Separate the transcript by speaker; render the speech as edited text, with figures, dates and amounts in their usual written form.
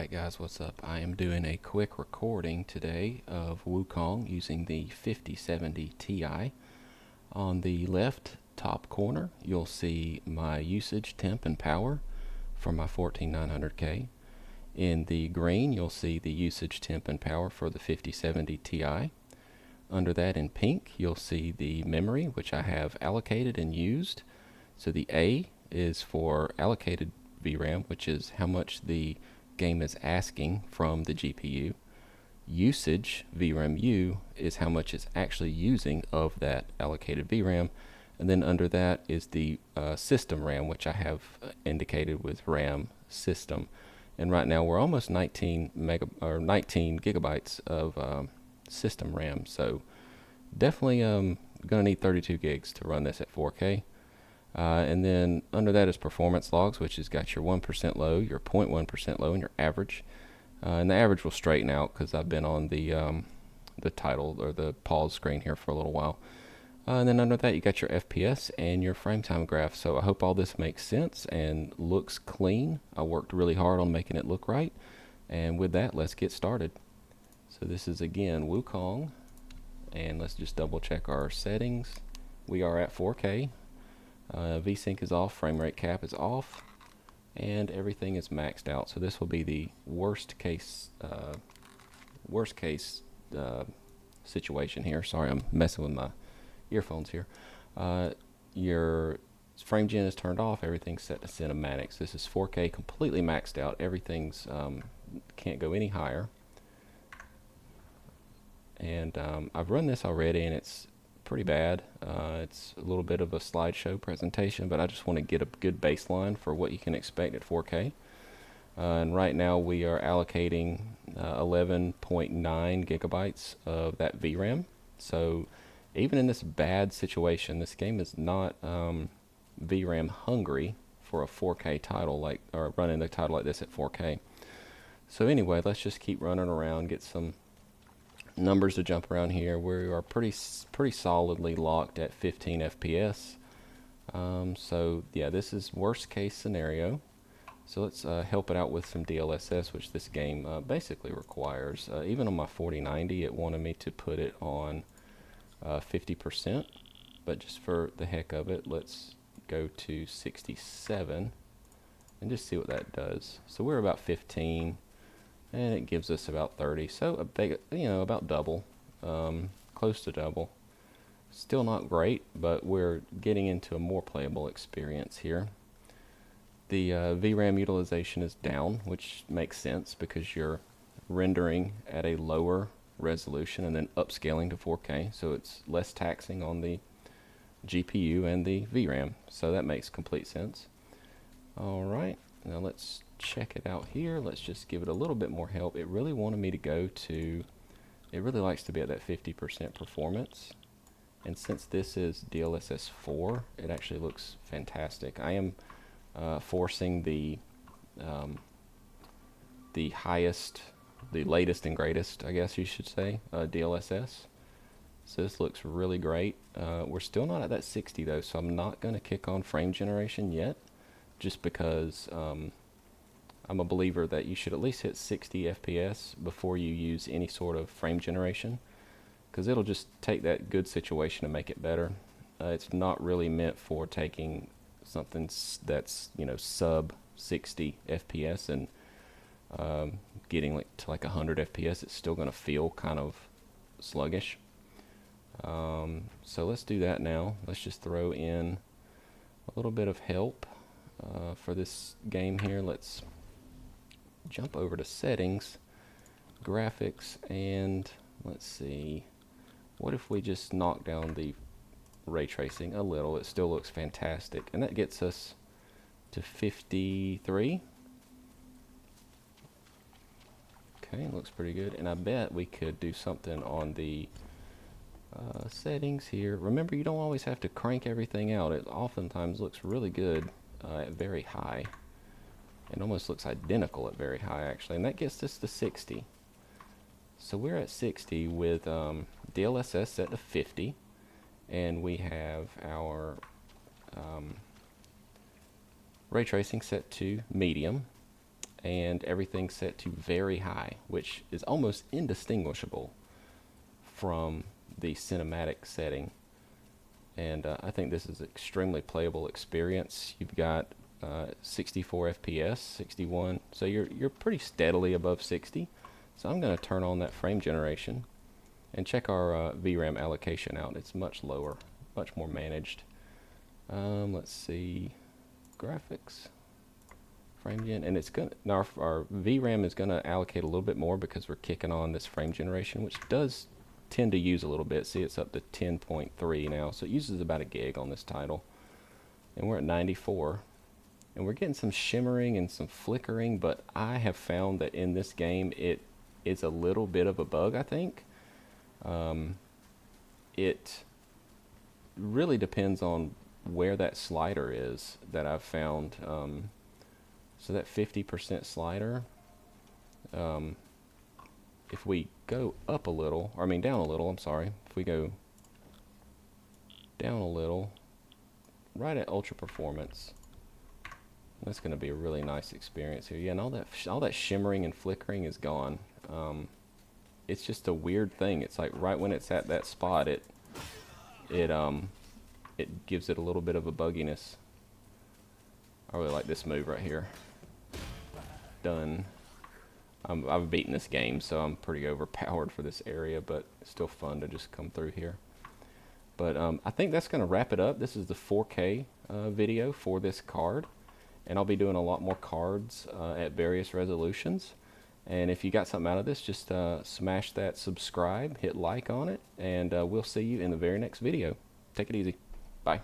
Speaker 1: Alright guys, what's up? I am doing a quick recording today of Wukong using the 5070 Ti. On the left top corner you'll see my usage, temp, and power for my 14900K. In the green you'll see the usage, temp, and power for the 5070 Ti. Under that in pink you'll see the memory, which I have allocated and used. So the A is for allocated VRAM, which is how much the game is asking from the GPU. Usage VRAM U is how much it's actually using of that allocated VRAM, and then under that is the system RAM, which I have indicated with RAM system. And right now we're almost 19 gigabytes of system RAM, so definitely gonna need 32 gigs to run this at 4K. And then under that is performance logs, which has got your 1% low, your 0.1% low, and your average. And the average will straighten out because I've been on the title or the pause screen here for a little while. And then under that you got your FPS and your frame time graph. So I hope all this makes sense and looks clean. I worked really hard on making it look right. And with that, let's get started. So this is again Wukong, and let's just double check our settings. We are at 4K. VSync is off, frame rate cap is off, and everything is maxed out. So this will be the worst case situation here. Sorry, I'm messing with my earphones here. Your frame gen is turned off. Everything's set to cinematics. This is 4K, completely maxed out. Everything's can't go any higher. And I've run this already, and it's pretty bad. It's a little bit of a slideshow presentation, but I just want to get a good baseline for what you can expect at 4K. And right now we are allocating 11.9 gigabytes of that VRAM. So even in this bad situation, this game is not VRAM hungry for a 4K title, or running a title like this at 4K. So anyway, let's just keep running around, get some numbers to jump around here. We are pretty solidly locked at 15 FPS. So yeah, this is worst case scenario. So let's help it out with some DLSS, which this game basically requires. Even on my 4090, it wanted me to put it on 50%, but just for the heck of it, let's go to 67 and just see what that does. So we're about 15. And it gives us about 30, so a big, about double, close to double. Still not great, but we're getting into a more playable experience here. The VRAM utilization is down, which makes sense because you're rendering at a lower resolution and then upscaling to 4K, so it's less taxing on the GPU and the VRAM, so that makes complete sense. Alright, now let's check it out here. Let's just give it a little bit more help. It really wanted me to go to, it really likes to be at that 50% performance, and since this is DLSS 4, it actually looks fantastic. I am forcing the highest, the latest and greatest, I guess you should say, DLSS. So this looks really great. We're still not at that 60 though, so I'm not going to kick on frame generation yet, just because I'm a believer that you should at least hit 60 FPS before you use any sort of frame generation, because it'll just take that good situation and make it better. It's not really meant for taking something that's sub 60 FPS and getting to 100 FPS. It's still going to feel kind of sluggish. So let's do that now. Let's just throw in a little bit of help for this game here. Let's jump over to settings, graphics, and let's see, what if we just knock down the ray tracing a little? It still looks fantastic, and that gets us to 53. Okay, looks pretty good, and I bet we could do something on the settings here. Remember, you don't always have to crank everything out. It oftentimes looks really good at very high. It almost looks identical at very high, actually, and that gets us to 60. So we're at 60 with DLSS set to 50, and we have our ray tracing set to medium, and everything's set to very high, which is almost indistinguishable from the cinematic setting. And I think this is an extremely playable experience. You've got 64 FPS, 61, so you're pretty steadily above 60. So I'm going to turn on that frame generation and check our VRAM allocation out. It's much lower, much more managed. Let's see, graphics, frame gen, and it's gonna, our VRAM is going to allocate a little bit more because we're kicking on this frame generation, which does tend to use a little bit. See, it's up to 10.3 now, so it uses about a gig on this title, and we're at 94, and we're getting some shimmering and some flickering, but I have found that in this game it is a little bit of a bug, I think. It really depends on where that slider is that I've found. So that 50% slider, if we go up a little, or I mean down a little, I'm sorry, if we go down a little, right at ultra performance, that's going to be a really nice experience here. Yeah, and all that shimmering and flickering is gone. It's just a weird thing. It's like right when it's at that spot, it gives it a little bit of a bugginess. I really like this move right here. Done. I've beaten this game, so I'm pretty overpowered for this area, but it's still fun to just come through here. But I think that's going to wrap it up. This is the 4K video for this card, and I'll be doing a lot more cards at various resolutions. And if you got something out of this, just smash that subscribe, hit like on it, and we'll see you in the very next video. Take it easy. Bye.